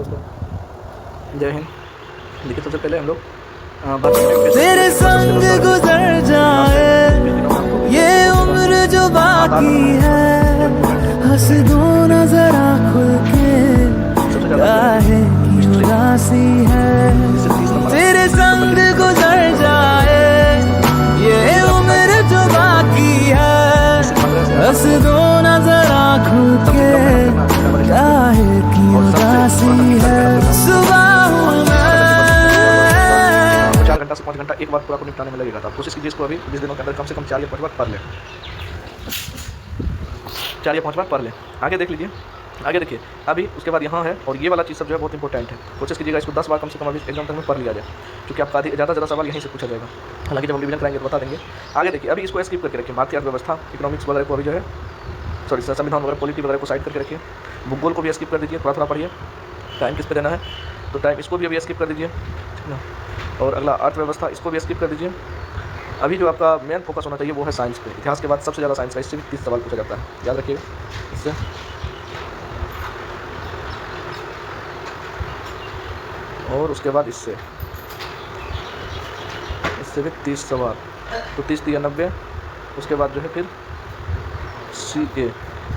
दोस्तों, जय हिंद। देखिए सबसे पहले हम लोग तेरे संग गुजर जाए ये उम्र जो बाकी है, हंस दो न जरा खुल के, काहे की उदासी है। तेरे संग गुजर जाए ये उम्र जो बाकी है, हंस दो न जरा खुल के, काहे की उदासी है। सुबह हूँ मैं 4 घंटा से 5 घंटा एक बार पूरा को निपटाने में लगेगा। तो कोशिश कीजिए इसको अभी 20 दिनों के अंदर कम से कम 4 या 5 बार पढ़ लें। 4 या 5 बार पढ़ लें। आगे देख लीजिए, आगे देखिए। अभी उसके बाद यहाँ है, और ये वाला चीज़ सब जो है बहुत इंपॉर्टेंट है। कोशिश कीजिएगा इसको 10 बार कम से कम अभी एग्जाम तक में पढ़ लिया जाए, क्योंकि आपका ज़्यादा से ज़्यादा सवाल यहीं से पूछा जाएगा। हालांकि जब हम रिवीजन कराएंगे तो बता देंगे। आगे देखिए, अभी इसको स्किप करके रखिए। भारतीय अर्थव्यवस्था, इकोनॉमिक्स वगैरह को अभी जो है संविधान वगैरह, पॉलिटी वगैरह को साइड करके रखिए। भूगोल को भी स्किप कर दीजिए, थोड़ा थोड़ा पढ़िए। टाइम किस पे देना है तो टाइम इसको भी अभी स्किप कर दीजिए, ठीक ना। और अगला अर्थव्यवस्था, इसको भी स्किप कर दीजिए। अभी जो आपका मेन फोकस होना चाहिए वो है साइंस पे। इतिहास के बाद सबसे ज़्यादा साइंस का, इससे भी 30 सवाल पूछा जाता है, याद रखिएगा। इससे और उसके बाद इससे भी 30 सवाल, तो 30 या 90। उसके बाद जो है फिर CA,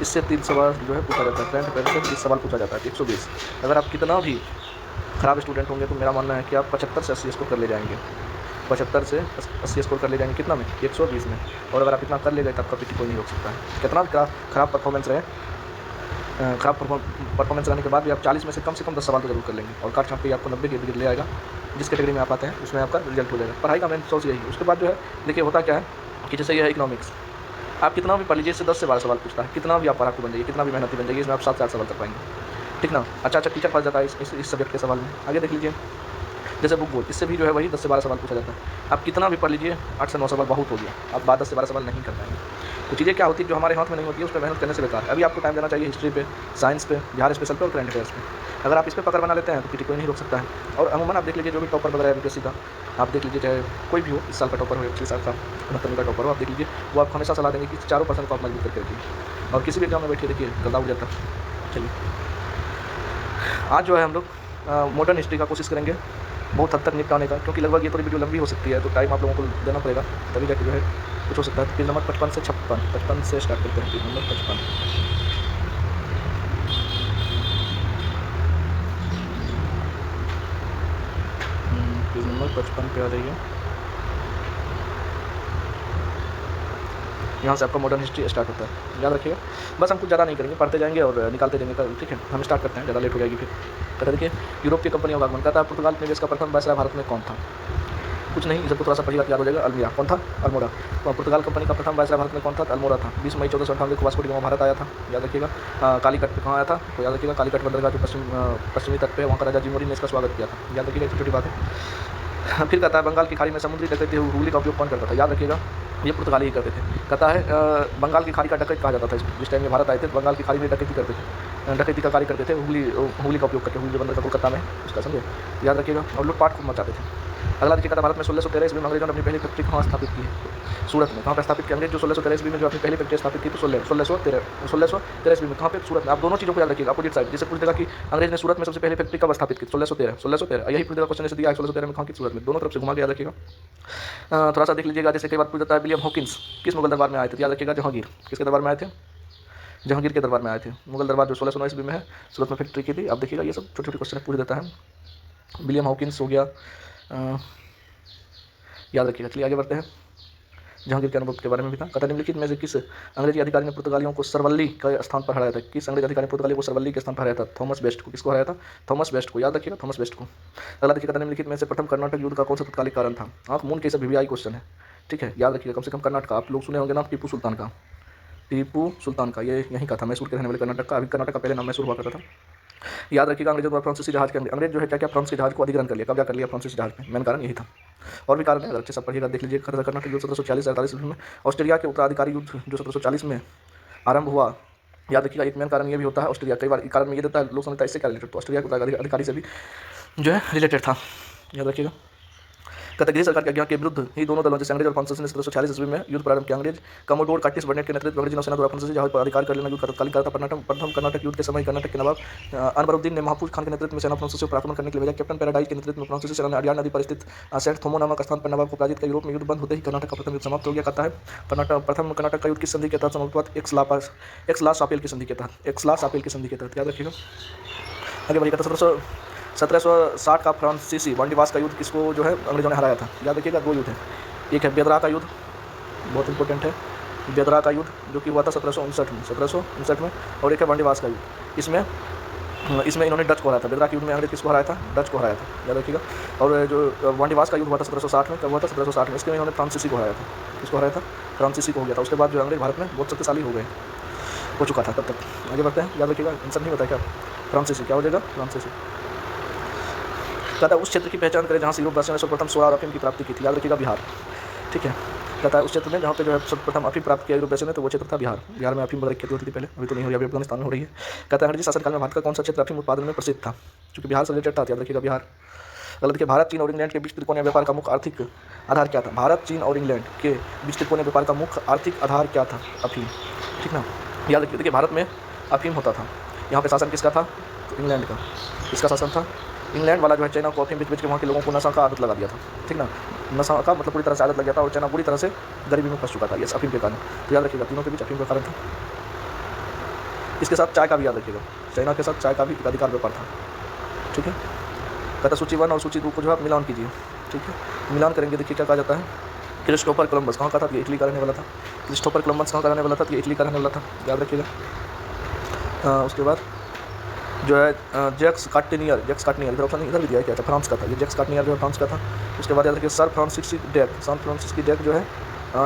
इससे 3 सवाल जो है पूछा जाता है। करंट अफेयर से 30 सवाल पूछा जाता है, 120। अगर आप कितना भी ख़राब स्टूडेंट होंगे तो मेरा मानना है कि आप 75 से 80 स्कोर कर ले जाएंगे। 75 से 80 स्कोर कर ले जाएंगे, कितना में? 120 में। और अगर आप इतना कर ले गए तो आपका पीटी कोई नहीं रोक सकता है। कितना ख़राब परफॉर्मेंस रहे, ख़राब परफॉर्मेंस रहने के बाद भी आप 40 में से कम 10 सवाल तो जरूर कर लेंगे, और काट छाँट के आपको 90 के इर्द ले आएगा। जिस कैटेगरी में आप आते हैं उसमें आपका रिजल्ट हो जाएगा। पढ़ाई का मेन सोर्स यही है। उसके बाद जो है देखिए होता क्या है कि जैसे ये है इकोनॉमिक्स, आप कितना भी पढ़ लीजिए, इससे 10 से 12 सवाल पूछता है। कितना भी आप पढ़ाकू बन जाइए, कितना भी मेहनती बन जाइए, इसमें आप 7 से 8 सवाल कर पाएंगे, ठीक ना। अच्छा टीचर फंस जाता है इस सब्जेक्ट के सवाल में। आगे देख लीजिए, जैसे भूगोल, इससे भी जो है वही 10 से 12 सवाल पूछा जाता है। आप कितना भी पढ़ लीजिए, 8 से 9 सवाल बहुत हो गया। आप 10 से 12 सवाल नहीं कर पाएंगे। तो चीज़ें क्या होती है जो हमारे हाथ में नहीं होती है, उस पर मेहनत करने से बेकार है। अभी आपको टाइम देना चाहिए हिस्ट्री पे, साइंस पे, बिहार स्पेशल पे और करंट अफेयर्स पे। अगर आप इस पर पकड़ बना लेते हैं तो पीटी कोई नहीं रोक सकता है। और अमूमन आप देख लीजिए जो भी टॉपर वगैरह है यूपीएससी का, आप देख लीजिए चाहे कोई भी हो, इस साल का टॉपर हो, पिछले साल का 69 का टॉपर हो, आप देख लीजिए वो आपको हमेशा सलाह देंगे कि 4% को आप मजबूत करके रखिए। और किसी भी एग्जाम में बैठिए, देखिए गदा उड़ जाता है। चलिए आज जो है हम लोग मॉडर्न हिस्ट्री का कोशिश करेंगे बहुत हद तक निपटाने का, क्योंकि लगभग ये थोड़ी वीडियो लंबी हो सकती है, तो टाइम आप लोगों को देना पड़ेगा, तभी जाके जो है कुछ हो सकता है। पेज नंबर 55 से 55 से स्टार्ट करते हैं। पेज नंबर 55, पेज नंबर 55 पे आ जाइए। यहाँ से आपका मॉडर्न हिस्ट्री स्टार्ट होता है, याद रखिएगा। बस हम कुछ ज़्यादा नहीं करेंगे, पढ़ते जाएंगे और निकालते जाएंगे, ठीक है। हम स्टार्ट करते हैं, ज़्यादा लेट हो जाएगी फिर। कहते देखिए, यूरोपीय कंपनियों का आगमन। कहता है पुर्तगाल निवेश का प्रथम वायसराय भारत में कौन था? कुछ नहीं, सबको थोड़ा सा पहली बात याद हो जाएगा, अल्मीरा। कौन था? अल्मोड़ा। पुर्तगाल कंपनी का प्रथम वायसराय भारत में कौन था? अल्मोड़ा था। 20 मई 1498 को वास्को डी गामा भारत आया था, याद रखिएगा। कालीकट पे कहाँ आया था तो याद रखिएगा, कालीकट बंदरगाह जो पश्चिमी तट पे, वहाँ का राजा जिमोरी ने इसका स्वागत किया था, याद रखिएगा, छोटी बात है। फिर कहता है बंगाल की खाड़ी में समुद्री डकैती हुगली का उपयोग कौन करता था? याद रखिएगा, ये पुर्तगाली ही करते थे। कहता है बंगाल की खाड़ी का डकैत कहा जाता था। जिस टाइम में भारत आए थे तो बंगाल की खाड़ी में डकैती करते थे, डकैती का कार्य करते थे, हुगली का उपयोग करके। हुगली बंदर का कोलकाता में, उसका समझे, याद रखिएगा। और लूटपाट को मचाते थे। अगला देखिए, भारत में 1613 ईस्वी में अंग्रेजों ने अपनी पहली फैक्ट्री कहाँ स्थापित की है? सूरत में। कहाँ पर स्थापित की? अंग्रेज जो 1613 ईस्वी में जो अपनी पहली फैक्ट्री स्थापित की तो 1613 ईस्वी में। कहाँ पे? सूरत में। आप दोनों चीज़ों को याद रखिएगा, अपोजिट साइड। जैसे पूछ देगा कि अंग्रेज ने सूरत में सबसे पहले फैक्ट्री कब स्थापित की? 1613 यही पूछ देगा क्वेश्चन से दिया, 1613 में कहाँ की? सूरत में। दोनों तरफ से घुमा के याद रखिएगा। थोड़ा सा देख लीजिएगा, जैसे कई बार पूछ जाता है विलियम हॉकिंस किस मुगल दरबार में आए थे? याद रखिएगा, जहांगीर। किसके दरबार में आए थे? जहांगीर के दरबार में आए थे। मुगल दरबार जो 1609 ईस्वी में है, सूरत में फैक्ट्री की थी। अब देखिएगा ये सब छोटे छोटे क्वेश्चन पूछ देता है। विलियम हॉकिंस हो गया, याद रखिएगा। चलिए आगे बढ़ते हैं। जहांगीर के अनुभव के बारे में भी था। कथा निम्नलिखित में से किस अंग्रेजी अधिकारी ने पुर्तगालियों को सरवल्ली के स्थान पर हराया था? किस अंग्रेज अधिकारी ने पुर्तगालियों को सरवल्ली के स्थान पर हराया था? थॉमस बेस्ट को। किसको हराया था? थॉमस बेस्ट को, याद रखिएगा, थॉमस बेस्ट को। अगला देखिए, कथा निम्नलिखित में से प्रथम कर्नाटक युद्ध का कौन सा तत्कालिक कारण था? आप मून के सब VVI क्वेश्चन है, ठीक है, याद रखिएगा। कम से कम कर्नाटक का आप लोग सुने होंगे ना, टीपू सुल्तान का। टीपू सुल्तान का, ये यहीं का था, मैसूर के रहने वाले कर्नाटक का। अभी कर्नाटक का पहले नाम मैसूर हुआ करता था, याद रखिएगा। अंग्रेजों द्वारा फ्रांसीसी जहाज के अंग्रेज जो है क्या क्या फ्रांस के जहाज को अधिग्रहण कर लिया, कब्जा कर लिया फ्रांसीसी जहाज पे। मेन कारण यही था, और भी कारण है, अगर अच्छे से पढ़िएगा, देख लीजिए। कर्नाटक युद्ध 1740-48 में। ऑस्ट्रेलिया के उत्तराधिकारी युद्ध जो 1740 में आरंभ हुआ, याद रखिएगा। एक मेन कारण ये भी होता है, ऑस्ट्रेलिया कई बार कारण में ये देता है, लोग समझता है इससे क्या रिलेटेड, तो ऑस्ट्रेलिया के अधिकारी से भी जो है रिलेटेड था, याद रखिएगा। कहते अंग्रेज सरकार की आज्ञा के विरुद्ध ही दोनों दलों जैसे अंग्रेज और फ्रांसीसी ने 1746 ईस्वी में युद्ध प्रारंभ किया। अंग्रेज कमोडोर कर्टिस बर्नेट के नेतृत्व में अंग्रेजी नौसेना द्वारा फ्रांसीसी जहाज पर अधिकार कर लेना युद्ध तत्कालीन था। प्रथम कर्नाटक युद्ध के समय कर्नाटक के नवाब अनवरुद्दीन ने महफूज खान के नेतृत्व में सेना फ्रांसीसियों पर आक्रमण करने के लिए भेजा। कैप्टन पैराडाइज के नेतृत्व में फ्रांसीसी सेना ने अडियार नदी पर स्थित सेंट थोमो नामक स्थान पर नवाब को पराजित कर यूरोप में युद्ध बंद होते ही कर्नाटक का प्रथम युद्ध समाप्त हो गया। कहता है प्रथम कर्नाटक का युद्ध किस संधि के तहत समाप्त हुआ? एक्स-ला-शापेल की संधि के तहत। एक्स-ला-शापेल की संधि के तहत याद रखिएगा। आगे बढ़िए। 1760 का फ्रांसीसी बंदीवास का युद्ध किसको जो है अंग्रेजों ने हराया था? याद रखिएगा, दो युद्ध है। एक है बेदरा का युद्ध, बहुत इंपॉर्टेंट है, बेदरा का युद्ध जो कि हुआ था 1759 में, और एक है बंदीवास का युद्ध। इसमें इन्होंने डच को हराया था। बेदरा के युद्ध में अंग्रेज किसको हराया था? डच को हराया था, याद रखिएगा। और जो बंदीवास का युद्ध हुआ था 1760 में, कब हुआ था? 1760 में। इसके में इन्होंने फ्रांसीसी को हराया था। किसको हराया था? फ्रांसीसी को हो गया था। उसके बाद जो अंग्रेज भारत में बहुत शक्तिशाली हो चुका था तब तक। आगे बढ़ते हैं, याद रखिएगा, आंसर नहीं बताया क्या? फ्रांसीसी। क्या हो जाएगा? फ्रांसीसी। कहता है उस क्षेत्र की पहचान करें जहाँ से यूरोपवासियों ने सर्वप्रथम सोया और अफीम की प्राप्ति की थी। याद रखिएगा, बिहार। ठीक है। कहता है उस क्षेत्र में जहाँ पे जो है सर्वप्रथम अफीम प्राप्त किया यूरोपवासियों ने, तो वो क्षेत्र था बिहार। बिहार में अफीम वगैरह खेती होती थी पहले, अभी तो नहीं हो रही, अभी अफगानिस्तान में हो रही है। कहता है अंग्रेजी शासनकाल में भारत का कौन सा क्षेत्र अफीम उत्पादन में प्रसिद्ध था? क्योंकि बिहार से रिलेटेड था, याद रखिएगा, बिहार। गलत। देखिए, भारत, चीन और इंग्लैंड के बीच त्रिकोणीय व्यापार का मुख्य आर्थिक आधार क्या था? भारत, चीन और इंग्लैंड के बीच त्रिकोणीय व्यापार का मुख्य आर्थिक आधार क्या था? अफीम। ठीक ना, याद रखिए। देखिए, भारत में अफीम होता था। यहाँ पे शासन किसका था? तो इंग्लैंड का। किसका शासन था? इंग्लैंड वाला जो है चाइना को अफीम बेच के वहाँ के लोगों को नशा का आदत लगा दिया था। ठीक ना, नशा का मतलब पूरी तरह से आदत लग गया था, और चाइना पूरी तरह से गरीबी में फंस चुका था, ये अफीम के कारण। तो याद रखिएगा, तीनों के बीच अफीम का कारण था। इसके साथ चाय का भी याद रखिएगा, चाइना के साथ चाय का भी अधिकार व्यापार था। ठीक है। कहता सूची 1 और सूची 2 को जो है आप मिलान कीजिए। ठीक है, मिलान करेंगे। देखिए क्या कहा जाता है। क्रिस्टोफर कोलंबस कहाँ का था? ये इटली का रहने वाला था। क्रिस्टोफर कोलंबस कहाँ का रहने वाला था? ये इटली का रहने वाला था, याद रखिएगा। उसके बाद जो है जैक्स कार्टिनियर, इधर ऑप्शन इधर भी दिया है, क्या था? फ्रांस का था। ये जैक्स कार्टिनियर जो है फ्रांस का था। उसके बाद याद रखिए सर फ्रांसिस ड्रेक जो है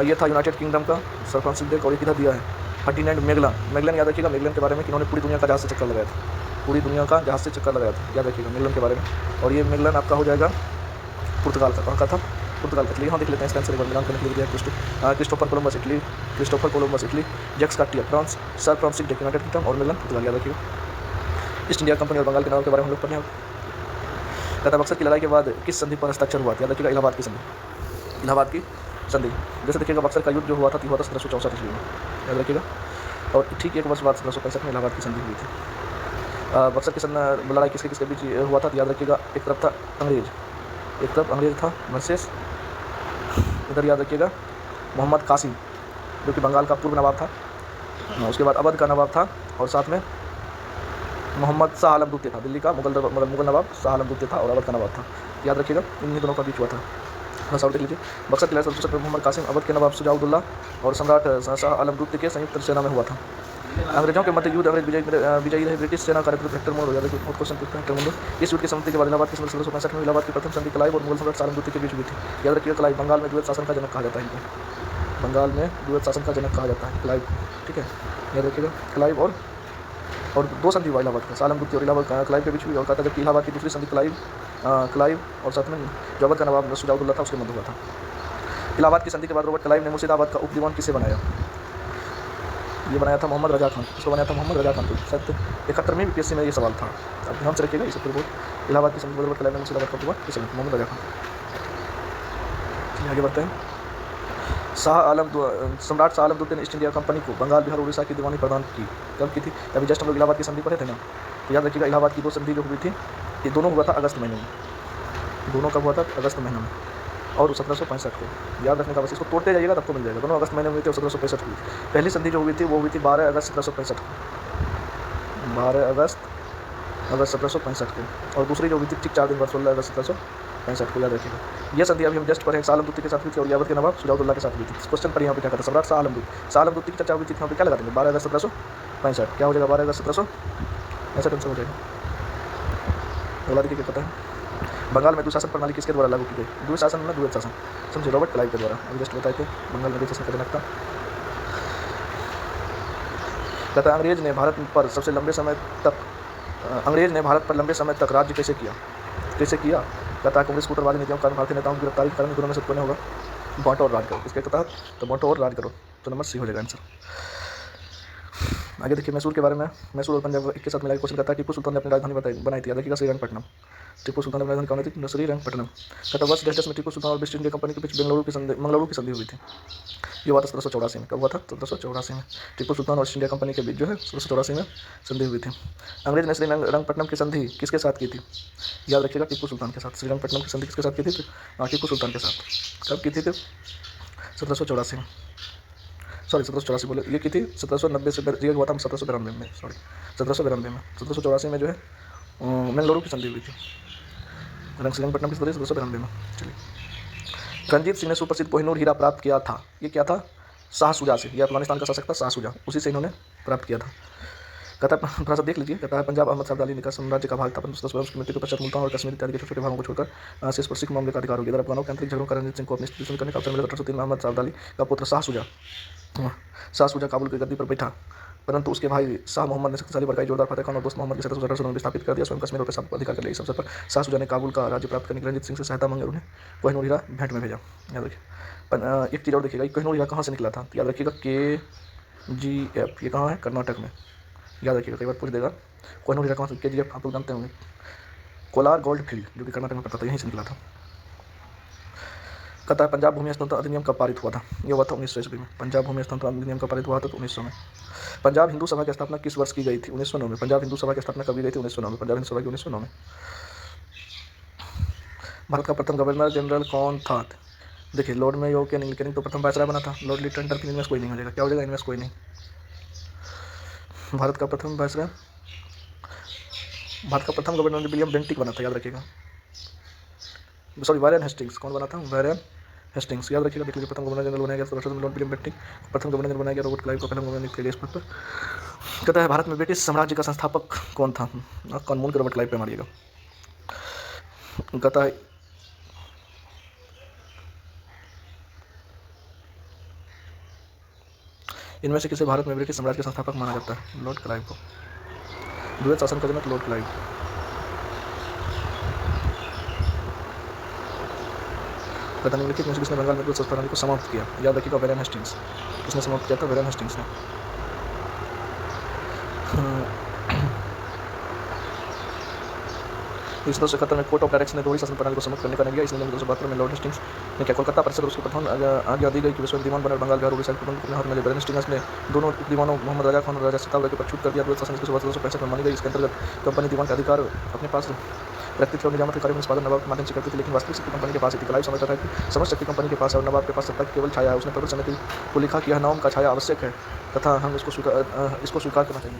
ये था यूनाइटेड किंगडम का, सर फ्रांसिस ड्रेक। और एक इधर दिया है फर्डिनेंड मैगलन, याद रखिएगा, मैगलन के बारे में कि इन्होंने पूरी दुनिया का जहाज से चक्कर लगाया था, पूरी दुनिया का जहाज से चक्कर लगाया था, याद रखिएगा मैगलन के बारे में। और ये मैगलन आपका हो जाएगा पुर्तगाल का। कहाँ का था? पुर्तगाल का। यहाँ देख लेते हैं, इसका आंसर मिलान करने के लिए दिया है। Christopher Columbus Italy, Jacques Cartier France, sir Francis Drake United Kingdom और मैगलन पुर्तगाल, याद रखिएगा। ईस्ट इंडिया कंपनी और बंगाल के नाम के बारे में हम लोग पढ़े। कहता बक्सर की लड़ाई के बाद किस संधि पर हस्ताक्षर हुआ? याद रखिएगा, इलाहाबाद की संधि। इलाहाबाद की संधि। जैसे देखिएगा बक्सर का युद्ध जो हुआ था 1764 ईस्वी में, याद रखिएगा। और ठीक एक वर्ष बाद 1765 में इलाहाबाद की संधि हुई थी। बक्सर की लड़ाई किसके बीच हुआ था? याद रखिएगा, एक तरफ था अंग्रेज था वर्सेस, इधर याद रखिएगा, मोहम्मद कासिम जो कि बंगाल का पूर्व नवाब था। उसके बाद अवध का नवाब था, और साथ में मोहम्मद शाह आलम द्वितीय था, दिल्ली का मुगल नवाब शाह आलम द्वितीय था, और अवध का नवाब था, याद रखिएगा। इन्हीं दोनों का बीच हुआ था। बस और देख लीजिए, बक्सर की लड़ाई सबसे पहले मोहम्मद कासिम, अवध के नवाब शुजाउद्दौला और सम्राट शाह आलम द्वितीय के संयुक्त सेना में हुआ था। अंग्रेजों के मध्य युद्ध, अंग्रेज विजयी रहे। ब्रिटिश सेना का नेतृत्व हेक्टर मुंडो, याद रखिए, बहुत क्वेश्चन पूछते हैं हेक्टर मुंडो। इस युद्ध की समाप्ति के बाद इलाहाबाद की 1765 में इलाहाबाद की प्रथम संधि क्लाइव और मुगल सम्राट शाह आलम द्वितीय के बीच हुई थी, याद रखिए। क्लाइव बंगाल में द्वैत शासन का जनक कहा जाता है इनको, बंगाल में द्वैत शासन का जनक कहा जाता है क्लाइव। ठीक है, याद रखिएगा, क्लाइव और दो संधि हुआ इलाहाबाद का, शाह आलम द्वितीय और इलाहाबाद क्लाइव के बीच हुई। और कहता है जबकि इलाहाबाद की दूसरी संधि क्लाइव और साथ में जो अवध का नवाब शुजाउद्दौला था उसके मध्य हुआ था। इलाहाबाद की संधि के बाद रॉबर्ट क्लाइव ने मुर्शिदाबाद का उपदीवान किसे बनाया? ये बनाया था मोहम्मद रजा खान। इसको बनाया था मोहम्मद रजा खान। तो शायद 71 में बीपीएससी में ये सवाल था, अब ध्यान से रखिएगा। इसे फिर बोल इलाहाबाद की संधि के बाद रॉबर्ट क्लाइव ने मुर्शिदाबाद का उपदीवान किसे बनाया? मोहम्मद रजा खान। आगे बढ़ते हैं। सम्राट शाह आलम द्वितीय ने ईस्ट इंडिया कंपनी को बंगाल, बिहार, उड़ीसा की दीवानी प्रदान की। कब की थी? अभी जस्ट हम लोग इलाहाबाद की संधि पढ़े थे ना, तो याद रखिएगा इलाहाबाद की दो संधि जो हुई थी, ये दोनों हुआ था अगस्त महीने में। दोनों कब हुआ था? अगस्त महीने में, और 1765 को। याद रखने का बस, इसको तोड़ते जाइएगा तब को मिल जाएगा। दोनों अगस्त महीने में हुई थी और 1765 हुई। पहली संधि जो हुई थी वो हुई थी 12 अगस्त 1765 को, 12 अगस्त 1765 को। और दूसरी जो हुई थी ठीक 4 दिन बाद 16 अगस्त 1765 को, याद रखिएगा। ये संधि अभी हम जस्ट पढ़े, शाह आलम द्वितीय के साथ हुई थी और अवध के नवाब शुजाउद्दौला के साथ हुई थी। क्वेश्चन पर यहाँ पे क्या कहता है? सम्राट शाह आलम द्वितीय की चर्चा हुई थी, यहाँ पे क्या लगा देंगे? 12 अगस्त 1765। क्या हो जाएगा? 12 अगस्त 1765 आंसर हो जाएगा। अगला देखिए क्या पता है, बंगाल में द्विशासन प्रणाली किसके द्वारा लागू की गई? द्विशासन में द्वैत शासन, समझे, रॉबर्ट क्लाइव के द्वारा। अभी जस्ट बताए थे बंगाल में द्विशासन का जनक था। कहता अंग्रेज ने भारत पर लंबे समय तक राज्य कैसे किया? कहता कांग्रेस कूटरवादी नीतियों के कारण भारतीय नेताओं की गिरफ्तारी के कारण दोनों में से कौन होगा? बांटो और राज करो। इसके तहत तो बांटो और राज करो, तो नंबर सी हो जाएगा आंसर। आगे देखिए मैसूर के बारे में। मैसूर और पंजाब एक के साथ मिलाकर क्वेश्चन करता है टीपू सुल्तान ने अपनी राजधानी बनाई थी। याद रखिएगा श्रीरंगपट्टनम। टीपू सुल्तान ने राजधानी कौन थी? श्रीरंगपट्टनम। कहता वर्ष डेस्टस में टीपू सुल्तान और वेस्ट इंडिया कंपनी के बीच मंगलुरु की संधि हुई थी। ये हुआ था 1784 में। कब हुआ था? 1784 में। टीपू सुल्तान और ईस्ट इंडिया कंपनी के बीच जो है 1784 में संधि हुई थी। अंग्रेज ने श्रीरंगपट्टनम की संधि किसके साथ की थी? याद रखिएगा टीपू सुल्तान के साथ। श्रीरंगपट्टनम की संधि किसके साथ की थी? टीपू सुल्तान के साथ। कब की थी? 1784 में। सॉरी 1784 बोले, ये की थी 1790 से। ये हुआ था 1792 में। सॉरी 1792 में। 1784 में जो है मंगलुरु की संधि हुई थी। श्रीरंगपट्टनम की संधि 1792 में। चलिए, रंजीत सिंह ने सुप्रसिद्ध कोहिनूर हीरा प्राप्त किया था। ये क्या था? शाह शुजा से। यह अफगानिस्तान का शासक था शाह शुजा, उसी से इन्होंने प्राप्त किया था। कहता है थोड़ा सा देख लीजिए। कहता है पंजाब अहमद शाह अली का साम्राज्य का भाग था, परंतु उसकी मृत्यु के पश्चात मुल्तान और कश्मीर इत्यादि के छोटे भागों को छोड़कर शेष पर सिख मामले का अधिकार हो गया। इधर अफगानों के आंतरिक झगड़ों का रंजीत सिंह को अपनी स्थिति शुरू करने का अवसर मिला। 1803 में अहमद शाह अली का पुत्र शाह शुजा काबुल की गद्दी पर बैठा, परंतु उसके भाई शाह मोहम्मद ने शक्तिशाली बड़काई जोरदार फतेह खान और दोस्त मोहम्मद के साथ 1809 में स्थापित कर दिया। स्वयं कश्मीर पर सब अधिकार कर लिया। इस अवसर पर शाह शुजा ने काबुल का राज्य प्राप्त करने के लिए रंजीत सिंह से सहायता मांगी और उन्हें कोहिनूर हीरा भेंट में भेजा। याद रखिए। एक चीज़ और देखिएगा, कोहिनूर हीरा कहाँ से निकला था? याद रखिएगा KGF। ये कहाँ है? कर्नाटक में। याद रखिएगा, कई बार पूछ देगा कोहिनूर हीरा कहाँ से। KGF आप लोग जानते होंगे, कोलार गोल्ड फील्ड, जो कि कर्नाटक में पड़ता था, यहीं से निकला था। कहता है पंजाब भूमि हस्तांतरण अधिनियम कब पारित हुआ था? ये हुआ था 1900 ईस्वी में। पंजाब भूमि हस्तांतरण अधिनियम कब पारित हुआ था? तो 1900 में। पंजाब हिंदू सभा की स्थापना किस वर्ष की गई थी? 1909 में। पंजाब हिंदू सभा की स्थापना कब की गई थी? 1909 में। पंजाब हिंदू सभा की 1909 में। भारत का प्रथम गवर्नर जनरल कौन था? देखिए, लॉर्ड मेयो के नीलकैनिंग तो प्रथम वायसराय बना था। लॉर्ड लिटन डरकिन, इनमें से कोई नहीं हो जाएगा। क्या हो जाएगा? इनमें से कोई नहीं। भारत का प्रथम वायसराय, भारत का प्रथम गवर्नर विलियम बेंटिक बना था। याद रखिएगा। Sorry, Warren Hastings. कौन बना था? Warren Hastings. याद रखिएगा। देख लीजिए, प्रथम गवर्नर जनरल बनाया गया लॉर्ड विलियम बेंटिक। प्रथम गवर्नर जनरल बनाया गया रॉबर्ट क्लाइव को पहला गवर्नर नियुक्त किया गया इस पद पर। कहता है भारत में ब्रिटिश साम्राज्य का संस्थापक कौन था? कॉर्नवॉलिस के रॉबर्ट क्लाइव पे मारिएगा। कहता है इनमें से किसे भारत में ब्रिटिश साम्राज्य का संस्थापक माना जाता है? लॉर्ड क्लाइव को। द्वैत शासन का जनक लॉर्ड क्लाइव। कहता निम्नलिखित में से किसने बंगाल में द्वैत प्रणाली को समाप्त किया? याद रखिएगा, वारेन हेस्टिंग्स। किसने समाप्त किया था? वारेन हेस्टिंग्स ने। इस 1771 में कोर्ट ऑफ डायरेक्शन ने दोहरी शासन प्रणाली को समाप्त करने का निर्णय लिया। इसलिए 1972 में लॉर्ड हेस्टिंग्स ने क्या कोलकाता परिषद उसके प्रधान आज्ञा दी गई कि विश्व दीवान बने बंगाल बिहार उड़ीसा के प्रबंध अपने हाथ में ले। वारेन हेस्टिंग्स ने दोनों दीवानों मोहम्मद राजा खान और राजा सितावड़ा के प्रछूत कर दिया। द्वैत शासन की शुरुआत 1765 में मानी गई। इसके अंतर्गत कंपनी दीवान का अधिकार अपने पास व्यक्तित्व और निजामत के कार्य में निष्पादन नवाब के माध्यम से करती थी, लेकिन वास्तविक शक्ति कंपनी के पास ही थी। क्लाइव समझता था कि समस्त शक्ति कंपनी के पास है और नवाब के पास सत्ता की केवल छाया है। उसने प्रबल समिति को लिखा कि यह नवम का छाया आवश्यक है तथा हम इसको स्वीकार करना चाहिए।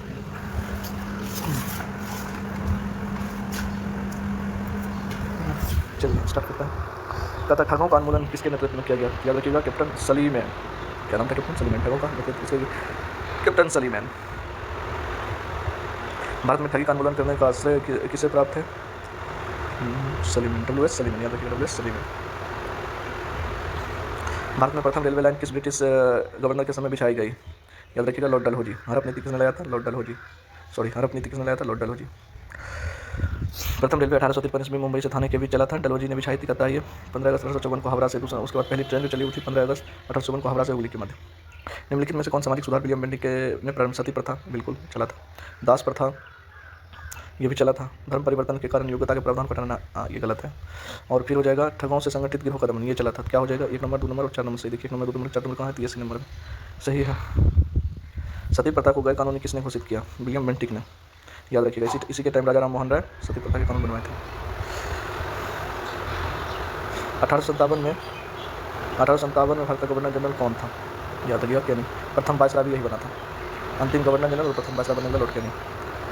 चलिए स्टार्ट करता है। कहता ठगों का उन्मूलन किसके नेतृत्व में किया गया? याद रखिएगा, कैप्टन सलीमैन। क्या नाम था? कैप्टन सलीमैन। ठगों का नेतृत्व कैप्टन सलीमैन। भारत में ठगी का उन्मूलन करने का आश्रय किसे प्राप्त है? सलीमैन। WS सलीमैन। याद रखिएगा, WS सलीमैन। भारत में प्रथम रेलवे लाइन किस ब्रिटिश गवर्नर के समय बिछाई गई? याद रखिएगा, लॉर्ड डलहौजी। हड़प नीति किसने लाया था? लॉर्ड डलहौजी। सॉरी, हड़प नीति किसने लाया था? लॉर्ड डलहौजी। प्रथम रेलवे 1853 ईस्वी में मुंबई से थाने के बीच चला था। डलहौजी ने बिछाई थी। कहता है ये 15 अगस्त 1854 को हावड़ा से। दूसरा उसके बाद पहली ट्रेन जो चली हुई थी 15 अगस्त 1854 को हावड़ा से हुगली के मध्य। निम्नलिखित में से कौन सामाजिक सुधार विलियम बेंटिक ने प्रारंभ? सती प्रथा बिल्कुल चला था। दास प्रथा ये भी चला था। धर्म परिवर्तन के कारण योग्यता के प्रावधान घटाना ये गलत है। और फिर हो जाएगा ठगों से संगठित गिरोह का दमन, ये चला था। क्या हो जाएगा? 1 नंबर 2 नंबर और 4 नंबर सही। देखिए 1 नंबर 2 नंबर 4 नंबर कहाँ है? 3 नंबर में सही है। सती प्रथा को गैर कानूनी किसने घोषित किया? विलियम बेंटिक ने। याद रखिएगा, इसी के टाइम राजा राम मोहन राय सती प्रथा के कानून बनवाए थे। 1857 में भारत का गवर्नर जनरल कौन था? याद रखिएगा, कैनिंग। प्रथम वायसराय भी यही बना था। अंतिम गवर्नर जनरल और प्रथम वायसराय बनेगा लॉर्ड कैनिंग।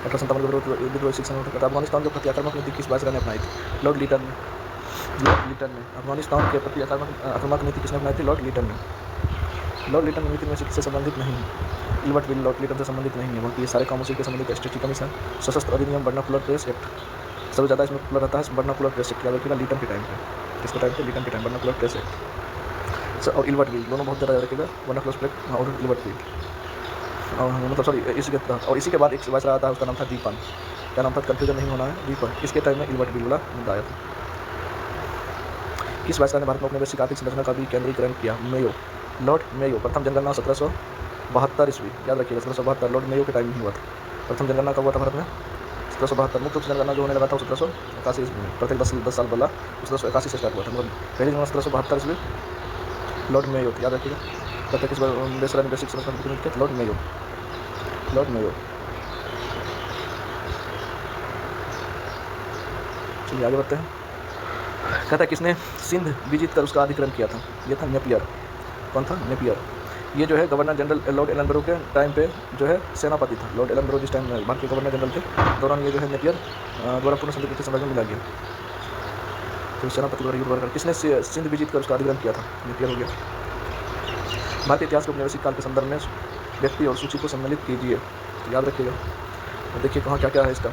1857 के विद्रोही शिक्षण होता। अफगानिस्तान के प्रति आक्रामक नीति किस वायसराय ने अपनाई थी? लॉर्ड लिटन ने। अफगानिस्तान के प्रति आक्रामक नीति किसने अपनाई थी? लॉर्ड लिटन ने। लॉर्ड लिटन नीति में से किससे संबंधित नहीं है? इल्बर्ट विल लॉर्ड लिटन से संबंधित नहीं है, बल्कि ये सारे काम उसी के संबंधित स्टैट्यूटरी कमीशन, सशस्त्र अधिनियम, वर्नाकुलर प्रेस एक्ट। सबसे ज़्यादा इसमें पॉपुलर रहता है वर्नाकुलर प्रेस एक्ट। याद रखिएगा, लिटन के टाइम पे। किसके टाइम पे? लिटन के टाइम। वर्नाकुलर प्रेस एक्ट और इल्बर्ट विल दोनों बहुत ज़्यादा याद रखिएगा। वर्नाकुलर प्रेस एक्ट और इल्बर्ट विल। मतलब सॉरी, इसी के तहत। और इसी के बाद एक वायसराय आता है, उसका नाम था दीपन। क्या नाम था? कन्फ्यूजन नहीं होना है, दीपन। इसके टाइम में इल्बर्ट विल वाला मुद्दा आया था। किस वायसराय ने भारत में औपनिवेशिक आर्थिक संरचना का भी केंद्रीकरण किया? मेयो। Lord Mayo. प्रथम जनगणना 1772 ईस्वी, याद रखिएगा 1772, लॉर्ड मेयो के टाइम में हुआ था। प्रथम जनगणना कब हुआ था भारत में? 1772। मुक्त जनगणना जो होने लगा था 1781 ईस्वी में, प्रत्येक 10 साल वाला 1781 से स्टार्ट हुआ था, मगर पहली जनगणना 1772 ईस्वी लॉर्ड मेयो, याद रखिएगा। प्रत्येक इस बार बेसिक समझ लॉर्ड मेयो, लॉर्ड मेयो। चलिए आगे बढ़ते हैं। कहता है किसने सिंध विजित कर उसका अधिग्रहण किया था? ये था नेपियर। कौन था? नेपियर। ये जो है गवर्नर जनरल लॉर्ड एलनबरो के टाइम पे जो है सेनापति था। लॉर्ड एलनबरो जिस टाइम भारत के गवर्नर जनरल थे दौरान ये जो है नेपियर द्वारा पूर्ण संधि ब्रिटिश साम्राज्य में मिला गया। तो सेनापति द्वारा युद्ध कर किसने सिंध विजित कर उसका अधिग्रहण किया था? नेपियर हो गया। भारतीय इतिहास के औपनिवेशिक काल के संदर्भ में व्यक्ति और सूची को सम्मिलित कीजिए, याद रखिएगा। तो देखिए कहाँ क्या क्या है इसका।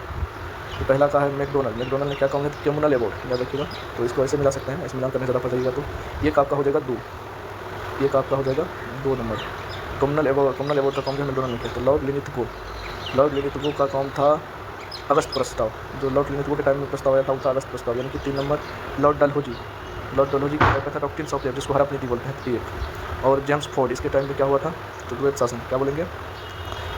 तो पहला का है मैकडोनल्ड। मैकडोनल्ड ने क्या कहा? कम्युनल अवार्ड, याद रखिएगा। तो इसको ऐसे मिला सकते हैं, ऐसे मिलान करने से ज़्यादा पड़ जाएगा। तो ये आपका हो जाएगा 2, ये आपका हो जाएगा 2 नंबर। कम्युनल अवार्ड का काम जो मैकडोनल्ड ने किया। तो लॉर्ड लिनिथगो का काम था अगस्त प्रस्ताव। जो लॉर्ड लिनिथगो के टाइम में प्रस्ताव आया था वो था अगस्त प्रस्ताव, यानी कि 3 नंबर। लॉर्ड डलहौजी के टाइम पे था डॉक्ट्रिन ऑफ जिसको हड़प नीति बोलते हैं, 1। और जेम्स फोर्ड इसके टाइम पे क्या हुआ था? तो द्वैत शासन, क्या बोलेंगे?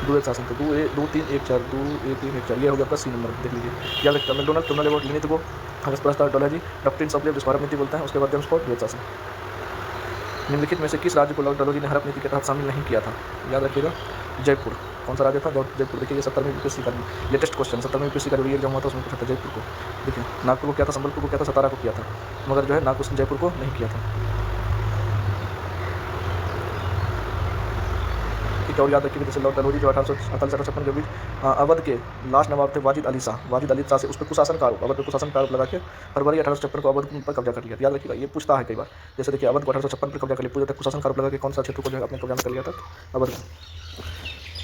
द्वैत शासन। तो 2 3 1 4 2 1 3 1 4 ये हो गया आपका C नंबर, देख लीजिए। याद रखिए मैकडोनल्ड, कम्युनल अवार्ड, लिनिथगो, अगस्त प्रस्ताव, डलहौजी, डॉक्ट्रिन ऑफ जिसको हड़प नीति बोलते हैं, उसके बाद जेम्स फोर्ड, द्वैत शासन। निम्नलिखित में से किस राज्य को लॉर्ड डलहौजी ने हड़प नीति के तहत शामिल नहीं किया था? याद रखिएगा जयपुर। कौन सा राज्य था? जयपुर। देखिए ये 17वीं यूपीएससी का लेटेस्ट क्वेश्चन, 17वीं यूपीएससी का जो एग्जाम हुआ था उसमें पूछा था जयपुर को। देखिए नागपुर को किया था, संबलपुर को किया था, सतारा को किया था, मगर जो है नागपुर जयपुर को नहीं किया था। ठीक है, और याद रखिए जैसे लॉर्ड डलहौजी जो 1848-1856 के बीच अवध के लास्ट नवाब थे वाजिद अली शाह से उस पर कुशासन का आरोप, अवध पर कुशासन का आरोप लगा के फरवरी 1856 को अवध पर कब्जा कर लिया। याद रखिएगा ये पूछता है कई बार। जैसे देखिए अवध को 1856 पर कब्जा कर लिया, पूछा था कुशासन का आरोप लगा के कौन सा क्षेत्र को जो है अपने कब्जा में कर लिया था? अवध को।